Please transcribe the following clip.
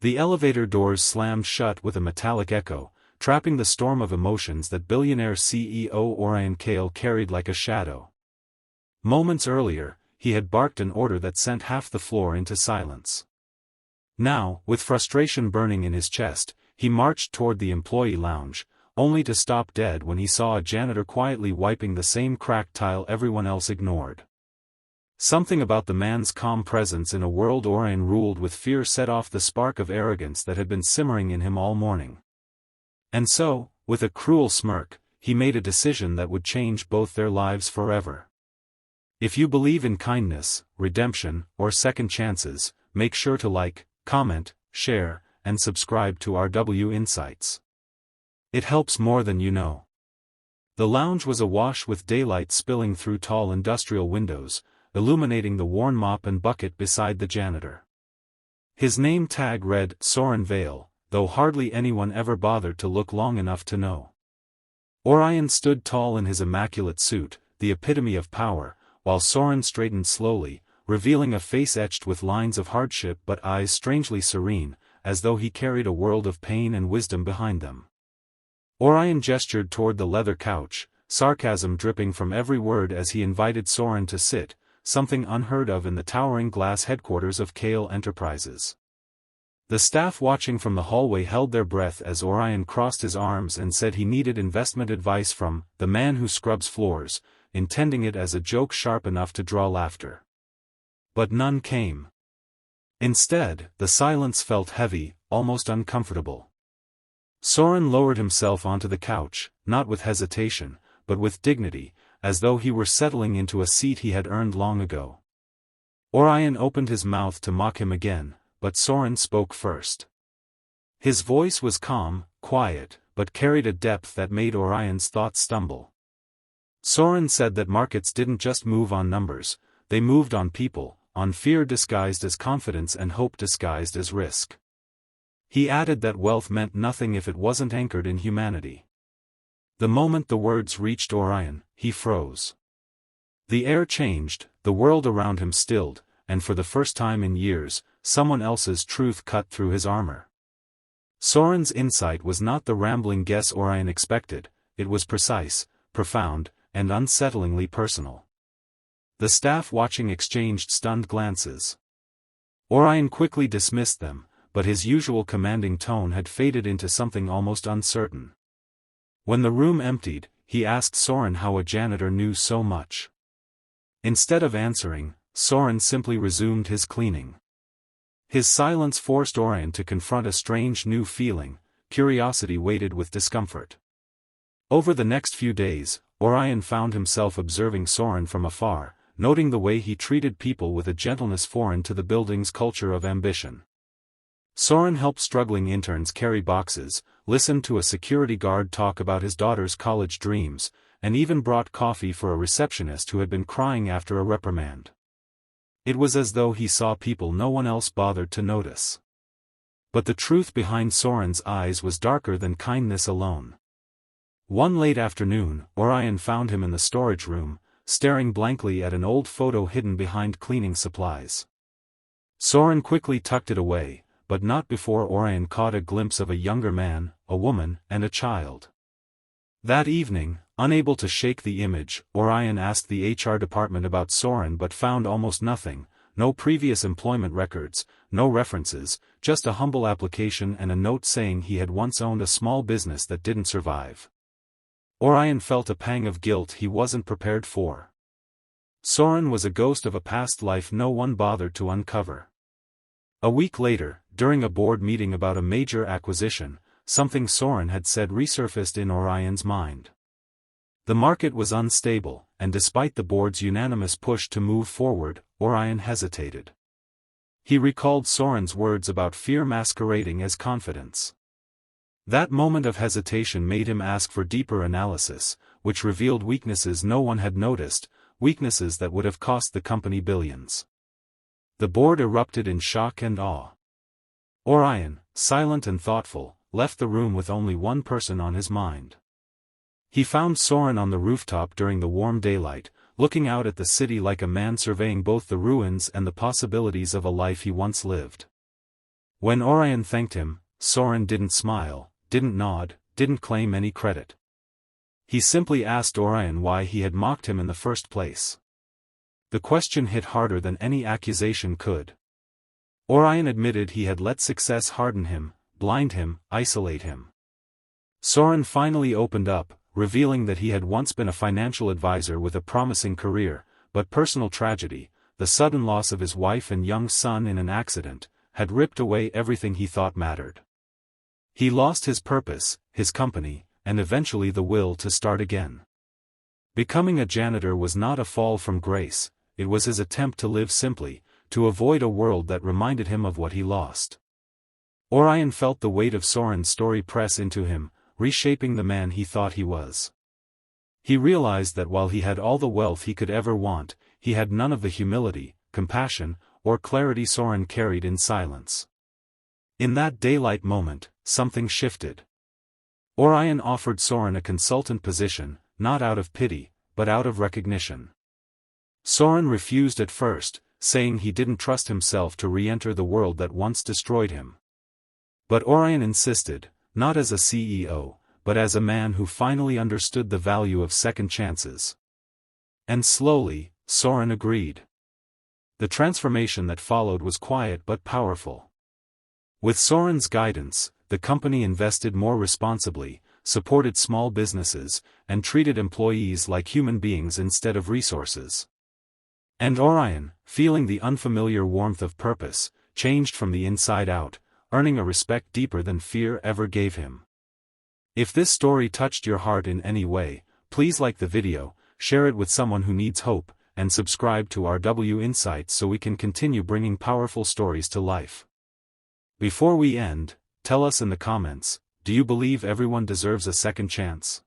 The elevator doors slammed shut with a metallic echo, trapping the storm of emotions that Billionaire CEO Orion Kale carried like a shadow. Moments earlier, he had barked an order that sent half the floor into silence. Now, with frustration burning in his chest, he marched toward the employee lounge, only to stop dead when he saw a janitor quietly wiping the same cracked tile everyone else ignored. Something about the man's calm presence in a world Orion ruled with fear set off the spark of arrogance that had been simmering in him all morning. And so, with a cruel smirk, he made a decision that would change both their lives forever. If you believe in kindness, redemption, or second chances, make sure to like, comment, share, and subscribe to RW Insights. It helps more than you know. The lounge was awash with daylight spilling through tall industrial windows, illuminating the worn mop and bucket beside the janitor. His name tag read Soren Vale, though hardly anyone ever bothered to look long enough to know. Orion stood tall in his immaculate suit, the epitome of power, while Soren straightened slowly, revealing a face etched with lines of hardship but eyes strangely serene, as though he carried a world of pain and wisdom behind them. Orion gestured toward the leather couch, sarcasm dripping from every word as he invited Soren to sit, something unheard of in the towering glass headquarters of Kale Enterprises. The staff watching from the hallway held their breath as Orion crossed his arms and said he needed investment advice from the man who scrubs floors, intending it as a joke sharp enough to draw laughter. But none came. Instead, the silence felt heavy, almost uncomfortable. Soren lowered himself onto the couch, not with hesitation, but with dignity, as though he were settling into a seat he had earned long ago. Orion opened his mouth to mock him again, but Soren spoke first. His voice was calm, quiet, but carried a depth that made Orion's thoughts stumble. Soren said that markets didn't just move on numbers, they moved on people, on fear disguised as confidence and hope disguised as risk. He added that wealth meant nothing if it wasn't anchored in humanity. The moment the words reached Orion, he froze. The air changed, the world around him stilled, and for the first time in years, someone else's truth cut through his armor. Soren's insight was not the rambling guess Orion expected, it was precise, profound, and unsettlingly personal. The staff watching exchanged stunned glances. Orion quickly dismissed them, but his usual commanding tone had faded into something almost uncertain. When the room emptied, he asked Soren how a janitor knew so much. Instead of answering, Soren simply resumed his cleaning. His silence forced Orion to confront a strange new feeling, curiosity weighted with discomfort. Over the next few days, Orion found himself observing Soren from afar, noting the way he treated people with a gentleness foreign to the building's culture of ambition. Soren helped struggling interns carry boxes, listened to a security guard talk about his daughter's college dreams, and even brought coffee for a receptionist who had been crying after a reprimand. It was as though he saw people no one else bothered to notice. But the truth behind Soren's eyes was darker than kindness alone. One late afternoon, Orion found him in the storage room, staring blankly at an old photo hidden behind cleaning supplies. Soren quickly tucked it away, but not before Orion caught a glimpse of a younger man, a woman, and a child. That evening, unable to shake the image, Orion asked the HR department about Soren but found almost nothing, no previous employment records, no references, just a humble application and a note saying he had once owned a small business that didn't survive. Orion felt a pang of guilt he wasn't prepared for. Soren was a ghost of a past life no one bothered to uncover. A week later, during a board meeting about a major acquisition, something Soren had said resurfaced in Orion's mind. The market was unstable, and despite the board's unanimous push to move forward, Orion hesitated. He recalled Soren's words about fear masquerading as confidence. That moment of hesitation made him ask for deeper analysis, which revealed weaknesses no one had noticed, weaknesses that would have cost the company billions. The board erupted in shock and awe. Orion, silent and thoughtful, left the room with only one person on his mind. He found Soren on the rooftop during the warm daylight, looking out at the city like a man surveying both the ruins and the possibilities of a life he once lived. When Orion thanked him, Soren didn't smile, didn't nod, didn't claim any credit. He simply asked Orion why he had mocked him in the first place. The question hit harder than any accusation could. Orion admitted he had let success harden him, blind him, isolate him. Soren finally opened up, revealing that he had once been a financial advisor with a promising career, but personal tragedy, the sudden loss of his wife and young son in an accident, had ripped away everything he thought mattered. He lost his purpose, his company, and eventually the will to start again. Becoming a janitor was not a fall from grace, it was his attempt to live simply, to avoid a world that reminded him of what he lost. Orion felt the weight of Soren's story press into him, reshaping the man he thought he was. He realized that while he had all the wealth he could ever want, he had none of the humility, compassion, or clarity Soren carried in silence. In that daylight moment, something shifted. Orion offered Soren a consultant position, not out of pity, but out of recognition. Soren refused at first, saying he didn't trust himself to re-enter the world that once destroyed him. But Orion insisted, not as a CEO, but as a man who finally understood the value of second chances. And slowly, Soren agreed. The transformation that followed was quiet but powerful. With Soren's guidance, the company invested more responsibly, supported small businesses, and treated employees like human beings instead of resources. And Orion, feeling the unfamiliar warmth of purpose, changed from the inside out, earning a respect deeper than fear ever gave him. If this story touched your heart in any way, please like the video, share it with someone who needs hope, and subscribe to RW Insights so we can continue bringing powerful stories to life. Before we end, tell us in the comments, do you believe everyone deserves a second chance?